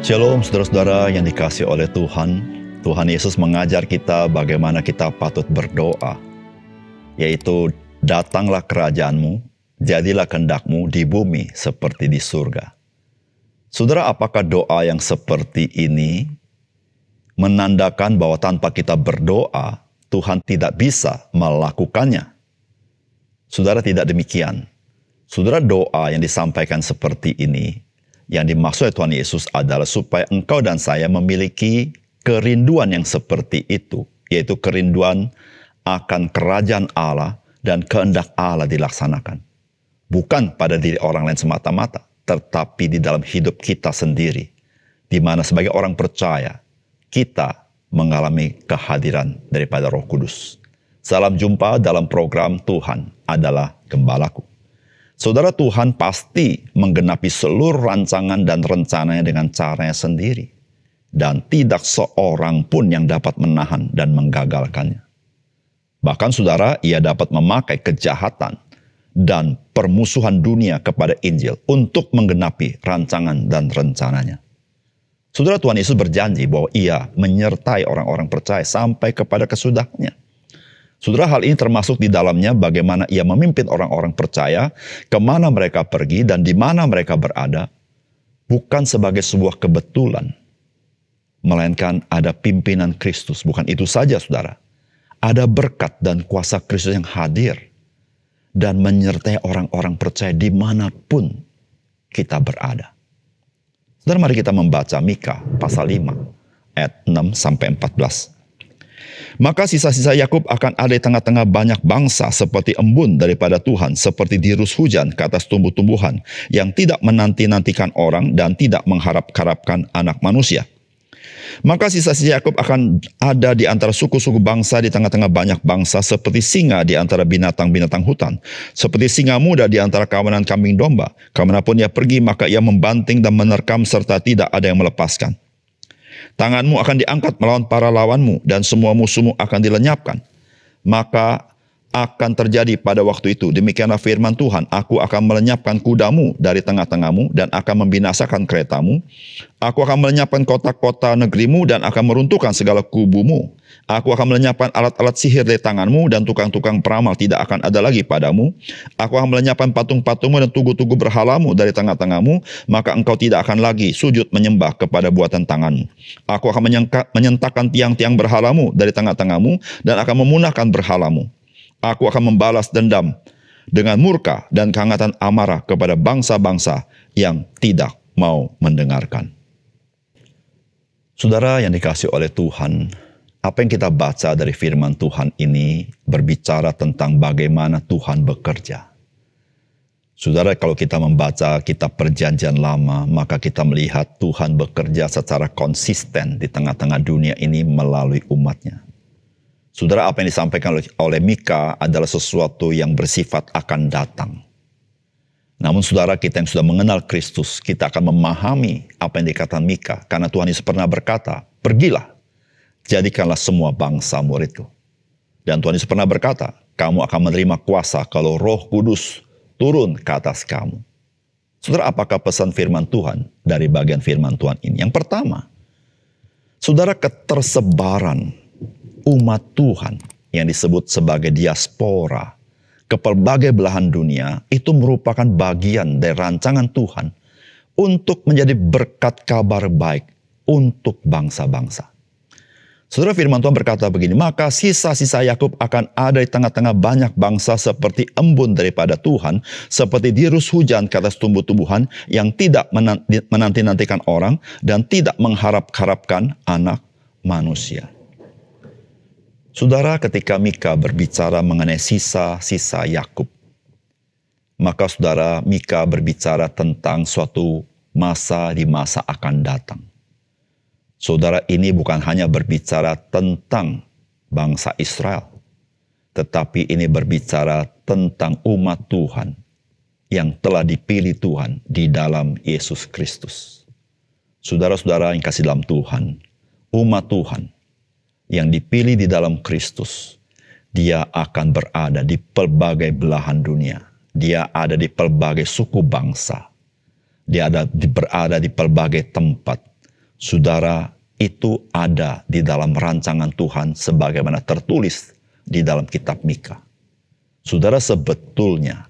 Shalom saudara-saudara yang dikasihi oleh Tuhan. Tuhan Yesus mengajar kita bagaimana kita patut berdoa, yaitu datanglah kerajaanmu, jadilah kehendakmu di bumi seperti di surga. Saudara, apakah doa yang seperti ini menandakan bahwa tanpa kita berdoa, Tuhan tidak bisa melakukannya? Saudara, tidak demikian. Saudara, doa yang disampaikan seperti ini, yang dimaksud Tuhan Yesus adalah supaya engkau dan saya memiliki kerinduan yang seperti itu, yaitu kerinduan akan kerajaan Allah dan kehendak Allah dilaksanakan. Bukan pada diri orang lain semata-mata, tetapi di dalam hidup kita sendiri, di mana sebagai orang percaya, kita mengalami kehadiran daripada Roh Kudus. Salam jumpa dalam program Tuhan adalah Gembalaku. Saudara, Tuhan pasti menggenapi seluruh rancangan dan rencananya dengan caranya sendiri. Dan tidak seorang pun yang dapat menahan dan menggagalkannya. Bahkan saudara, ia dapat memakai kejahatan dan permusuhan dunia kepada Injil untuk menggenapi rancangan dan rencananya. Saudara, Tuhan Yesus berjanji bahwa ia menyertai orang-orang percaya sampai kepada kesudahannya. Saudara, hal ini termasuk di dalamnya bagaimana ia memimpin orang-orang percaya kemana mereka pergi dan di mana mereka berada, bukan sebagai sebuah kebetulan, melainkan ada pimpinan Kristus. Bukan itu saja, saudara. Ada berkat dan kuasa Kristus yang hadir dan menyertai orang-orang percaya dimanapun kita berada. Saudara, mari kita membaca Mika pasal 5 ayat 6-14. Maka sisa-sisa Yakub akan ada di tengah-tengah banyak bangsa seperti embun daripada Tuhan, seperti dirus hujan ke atas tumbuh-tumbuhan yang tidak menanti-nantikan orang dan tidak mengharap-harapkan anak manusia. Maka sisa-sisa Yakub akan ada di antara suku-suku bangsa di tengah-tengah banyak bangsa seperti singa di antara binatang-binatang hutan, seperti singa muda di antara kawanan kambing domba. Kemanapun ia pergi, maka ia membanting dan menerkam serta tidak ada yang melepaskan. Tanganmu akan diangkat melawan para lawanmu dan semua musuhmu akan dilenyapkan. Maka akan terjadi pada waktu itu, demikianlah firman Tuhan, aku akan melenyapkan kudamu dari tengah-tengahmu dan akan membinasakan keretamu. Aku akan melenyapkan kota-kota negerimu dan akan meruntuhkan segala kubumu. Aku akan melenyapkan alat-alat sihir dari tanganmu dan tukang-tukang peramal tidak akan ada lagi padamu. Aku akan melenyapkan patung-patungmu dan tugu-tugu berhalamu dari tengah-tengahmu, maka engkau tidak akan lagi sujud menyembah kepada buatan tanganmu. Aku akan menyentakkan tiang-tiang berhalamu dari tengah-tengahmu dan akan memunahkan berhalamu. Aku akan membalas dendam dengan murka dan kehangatan amarah kepada bangsa-bangsa yang tidak mau mendengarkan. Saudara yang dikasihi oleh Tuhan, apa yang kita baca dari firman Tuhan ini berbicara tentang bagaimana Tuhan bekerja. Saudara, kalau kita membaca kitab Perjanjian Lama, maka kita melihat Tuhan bekerja secara konsisten di tengah-tengah dunia ini melalui umatnya. Saudara, apa yang disampaikan oleh Mika adalah sesuatu yang bersifat akan datang. Namun saudara, kita yang sudah mengenal Kristus, kita akan memahami apa yang dikatakan Mika. Karena Tuhan Yesus pernah berkata, pergilah, jadikanlah semua bangsa muridku. Dan Tuhan Yesus pernah berkata, kamu akan menerima kuasa kalau Roh Kudus turun ke atas kamu. Saudara, apakah pesan firman Tuhan dari bagian firman Tuhan ini? Yang pertama, saudara, ketersebaran umat Tuhan yang disebut sebagai diaspora ke pelbagai belahan dunia itu merupakan bagian dari rancangan Tuhan untuk menjadi berkat kabar baik untuk bangsa-bangsa. Saudara, firman Tuhan berkata begini, maka sisa-sisa Yakub akan ada di tengah-tengah banyak bangsa seperti embun daripada Tuhan, seperti dirus hujan ke atas tumbuh-tumbuhan yang tidak menanti-nantikan orang dan tidak mengharap-harapkan anak manusia. Saudara, ketika Mika berbicara mengenai sisa-sisa Yakub, maka saudara, Mika berbicara tentang suatu masa di masa akan datang. Saudara, ini bukan hanya berbicara tentang bangsa Israel, tetapi ini berbicara tentang umat Tuhan yang telah dipilih Tuhan di dalam Yesus Kristus. Saudara-saudara yang kasih dalam Tuhan, umat Tuhan yang dipilih di dalam Kristus, dia akan berada di pelbagai belahan dunia. Dia ada di pelbagai suku bangsa. Dia berada di pelbagai tempat. Saudara, itu ada di dalam rancangan Tuhan sebagaimana tertulis di dalam kitab Mika. Saudara, sebetulnya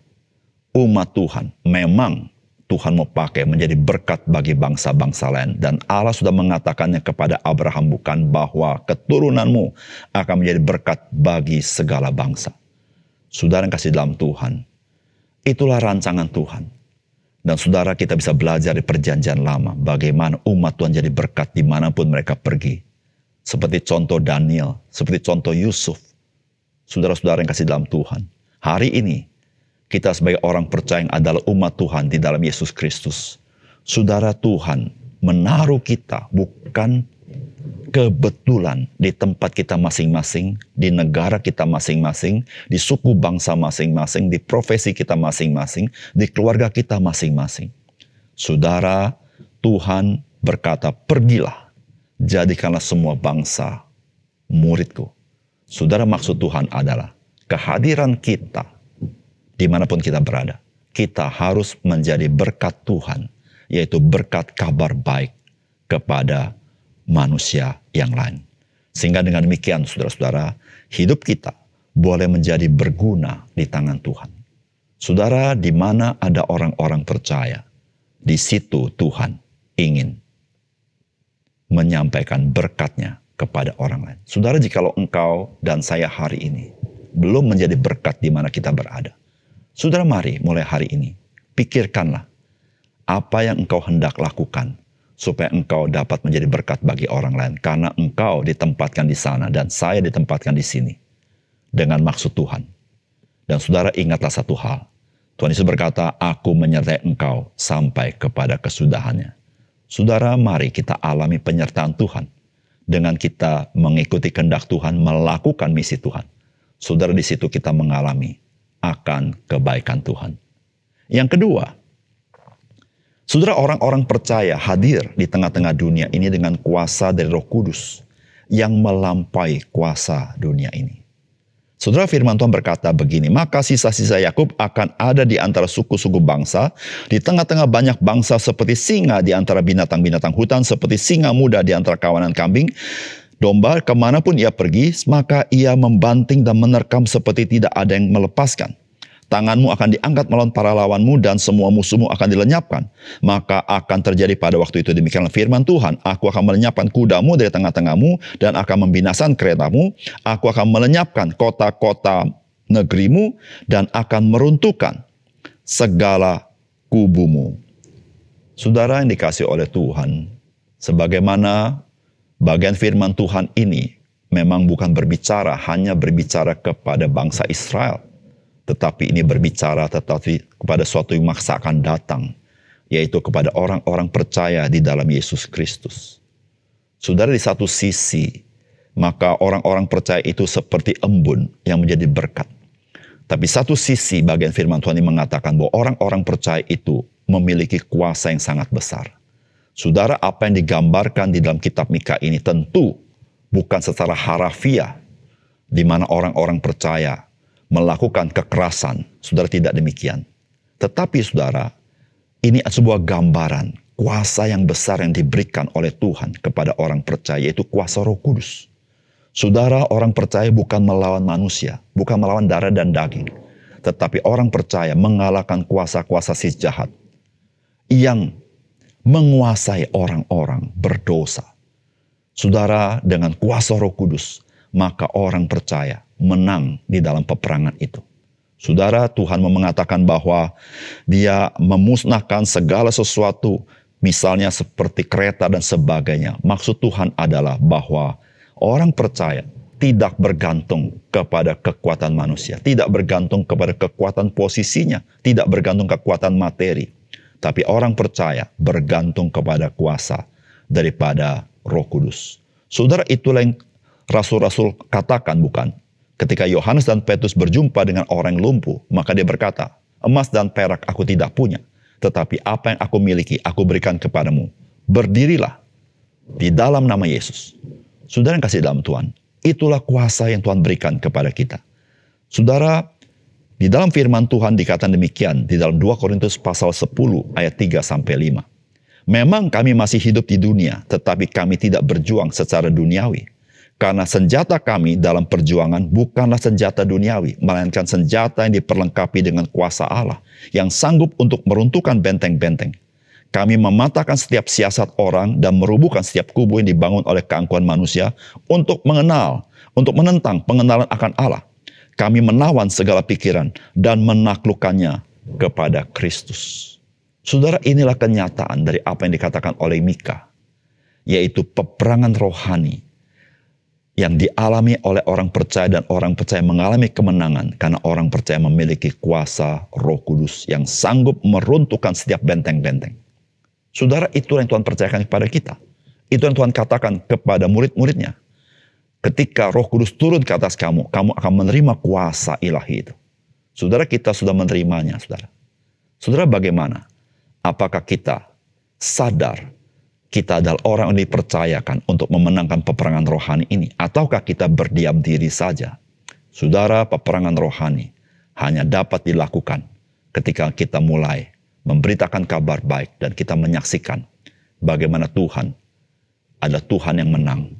umat Tuhan memang Tuhan mau pakai menjadi berkat bagi bangsa-bangsa lain. Dan Allah sudah mengatakannya kepada Abraham bukan bahwa keturunanmu akan menjadi berkat bagi segala bangsa. Saudara yang kasih dalam Tuhan, itulah rancangan Tuhan. Dan saudara, kita bisa belajar di perjanjian lama bagaimana umat Tuhan jadi berkat dimanapun mereka pergi. Seperti contoh Daniel, seperti contoh Yusuf. Saudara-saudara yang kasih dalam Tuhan, hari ini kita sebagai orang percaya yang adalah umat Tuhan di dalam Yesus Kristus. Saudara, Tuhan menaruh kita bukan kebetulan di tempat kita masing-masing, di negara kita masing-masing, di suku bangsa masing-masing, di profesi kita masing-masing, di keluarga kita masing-masing. Saudara, Tuhan berkata, pergilah, jadikanlah semua bangsa muridku. Saudara, maksud Tuhan adalah kehadiran kita dimanapun kita berada. Kita harus menjadi berkat Tuhan, yaitu berkat kabar baik kepada manusia yang lain. Sehingga dengan demikian, saudara-saudara, hidup kita boleh menjadi berguna di tangan Tuhan. Saudara, di mana ada orang-orang percaya, di situ Tuhan ingin menyampaikan berkat-Nya kepada orang lain. Saudara, jikalau engkau dan saya hari ini belum menjadi berkat di mana kita berada, saudara, mari mulai hari ini, pikirkanlah apa yang engkau hendak lakukan supaya engkau dapat menjadi berkat bagi orang lain. Karena engkau ditempatkan di sana dan saya ditempatkan di sini dengan maksud Tuhan. Dan saudara, ingatlah satu hal. Tuhan Yesus berkata, aku menyertai engkau sampai kepada kesudahannya. Saudara, mari kita alami penyertaan Tuhan dengan kita mengikuti kehendak Tuhan, melakukan misi Tuhan. Saudara, di situ kita mengalami akan kebaikan Tuhan. Yang kedua, saudara, orang-orang percaya hadir di tengah-tengah dunia ini dengan kuasa dari Roh Kudus yang melampaui kuasa dunia ini. Saudara, firman Tuhan berkata begini, maka sisa-sisa Yakub akan ada di antara suku-suku bangsa, di tengah-tengah banyak bangsa seperti singa di antara binatang-binatang hutan, seperti singa muda di antara kawanan kambing. Domba, kemanapun ia pergi, maka ia membanting dan menerkam seperti tidak ada yang melepaskan. Tanganmu akan diangkat melawan para lawanmu dan semua musuhmu akan dilenyapkan. Maka akan terjadi pada waktu itu demikianlah firman Tuhan. Aku akan melenyapkan kudamu dari tengah-tengahmu dan akan membinasakan keretamu. Aku akan melenyapkan kota-kota negerimu dan akan meruntuhkan segala kubumu. Saudara yang dikasihi oleh Tuhan, sebagaimana bagian firman Tuhan ini memang bukan hanya berbicara kepada bangsa Israel, tetapi ini berbicara kepada suatu yang masa akan datang, yaitu kepada orang-orang percaya di dalam Yesus Kristus. Saudara, di satu sisi, maka orang-orang percaya itu seperti embun yang menjadi berkat. Tapi satu sisi bagian firman Tuhan ini mengatakan bahwa orang-orang percaya itu memiliki kuasa yang sangat besar. Saudara, apa yang digambarkan di dalam kitab Mika ini tentu bukan secara harafiah, di mana orang-orang percaya melakukan kekerasan. Saudara, tidak demikian. Tetapi saudara, ini sebuah gambaran kuasa yang besar yang diberikan oleh Tuhan kepada orang percaya, yaitu kuasa Roh Kudus. Saudara, orang percaya bukan melawan manusia, bukan melawan darah dan daging. Tetapi orang percaya mengalahkan kuasa-kuasa si jahat yang menguasai orang-orang berdosa. Saudara, dengan kuasa Roh Kudus, maka orang percaya menang di dalam peperangan itu. Saudara, Tuhan mengatakan bahwa Dia memusnahkan segala sesuatu, misalnya seperti kereta dan sebagainya. Maksud Tuhan adalah bahwa orang percaya tidak bergantung kepada kekuatan manusia, tidak bergantung kepada kekuatan posisinya, tidak bergantung kekuatan materi. Tapi orang percaya bergantung kepada kuasa daripada Roh Kudus. Saudara, itulah yang rasul-rasul katakan, bukan? Ketika Yohanes dan Petrus berjumpa dengan orang yang lumpuh, maka dia berkata, emas dan perak aku tidak punya, tetapi apa yang aku miliki aku berikan kepadamu. Berdirilah di dalam nama Yesus. Saudara yang kasih dalam Tuhan, itulah kuasa yang Tuhan berikan kepada kita. Saudara, di dalam firman Tuhan dikatakan demikian di dalam 2 Korintus pasal 10 ayat 3-5. Memang kami masih hidup di dunia, tetapi kami tidak berjuang secara duniawi. Karena senjata kami dalam perjuangan bukanlah senjata duniawi, melainkan senjata yang diperlengkapi dengan kuasa Allah, yang sanggup untuk meruntuhkan benteng-benteng. Kami mematahkan setiap siasat orang dan merubuhkan setiap kubu yang dibangun oleh keangkuhan manusia untuk menentang pengenalan akan Allah. Kami menawan segala pikiran dan menaklukkannya kepada Kristus. Saudara, inilah kenyataan dari apa yang dikatakan oleh Mika, yaitu peperangan rohani yang dialami oleh orang percaya, dan orang percaya mengalami kemenangan karena orang percaya memiliki kuasa Roh Kudus yang sanggup meruntuhkan setiap benteng-benteng. Saudara, itulah yang Tuhan percayakan kepada kita. Itu yang Tuhan katakan kepada murid-muridnya. Ketika Roh Kudus turun ke atas kamu, kamu akan menerima kuasa ilahi itu. Saudara, kita sudah menerimanya, saudara. Saudara, bagaimana? Apakah kita sadar kita adalah orang yang dipercayakan untuk memenangkan peperangan rohani ini? Ataukah kita berdiam diri saja? Saudara, peperangan rohani hanya dapat dilakukan ketika kita mulai memberitakan kabar baik dan kita menyaksikan bagaimana Tuhan adalah Tuhan yang menang,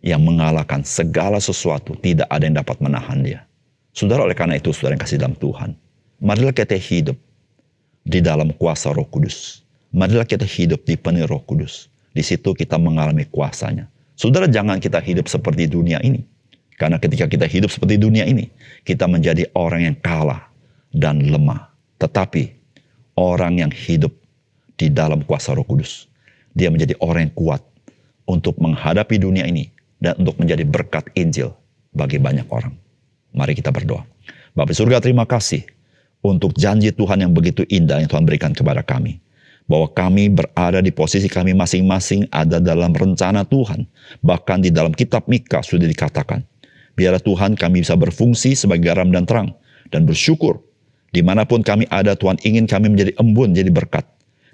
yang mengalahkan segala sesuatu. Tidak ada yang dapat menahan dia. Saudara, oleh karena itu, saudara yang kasih dalam Tuhan, marilah kita hidup di dalam kuasa Roh Kudus. Marilah kita hidup di penuh Roh Kudus. Di situ kita mengalami kuasanya. Saudara, jangan kita hidup seperti dunia ini. Karena ketika kita hidup seperti dunia ini, kita menjadi orang yang kalah dan lemah. Tetapi orang yang hidup di dalam kuasa Roh Kudus, dia menjadi orang yang kuat untuk menghadapi dunia ini dan untuk menjadi berkat Injil bagi banyak orang. Mari kita berdoa. Bapa surga, terima kasih untuk janji Tuhan yang begitu indah yang Tuhan berikan kepada kami. Bahwa kami berada di posisi kami masing-masing ada dalam rencana Tuhan. Bahkan di dalam kitab Mika sudah dikatakan, biarlah Tuhan kami bisa berfungsi sebagai garam dan terang. Dan bersyukur, dimanapun kami ada, Tuhan ingin kami menjadi embun, jadi berkat.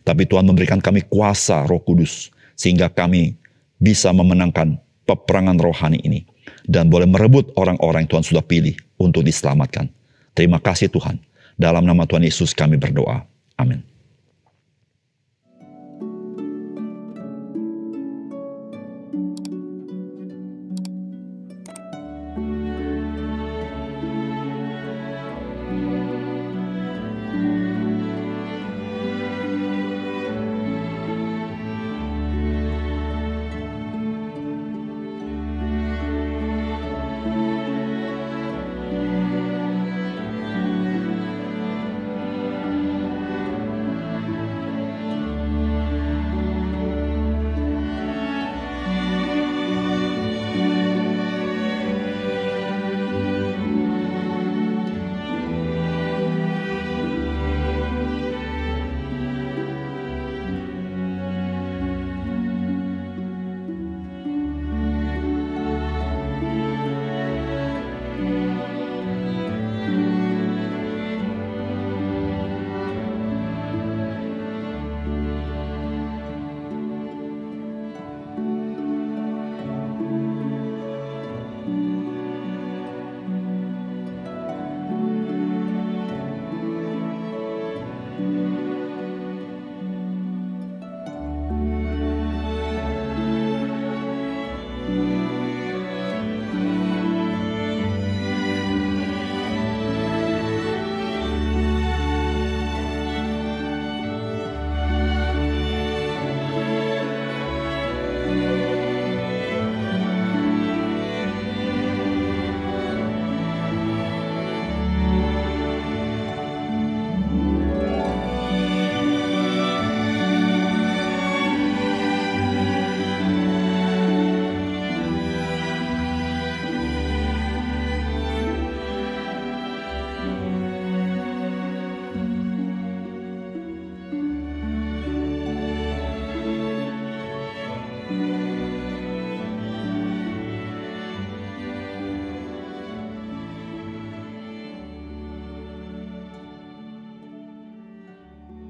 Tapi Tuhan memberikan kami kuasa Roh Kudus, sehingga kami bisa memenangkan peperangan rohani ini. Dan boleh merebut orang-orang yang Tuhan sudah pilih untuk diselamatkan. Terima kasih Tuhan. Dalam nama Tuhan Yesus kami berdoa. Amin.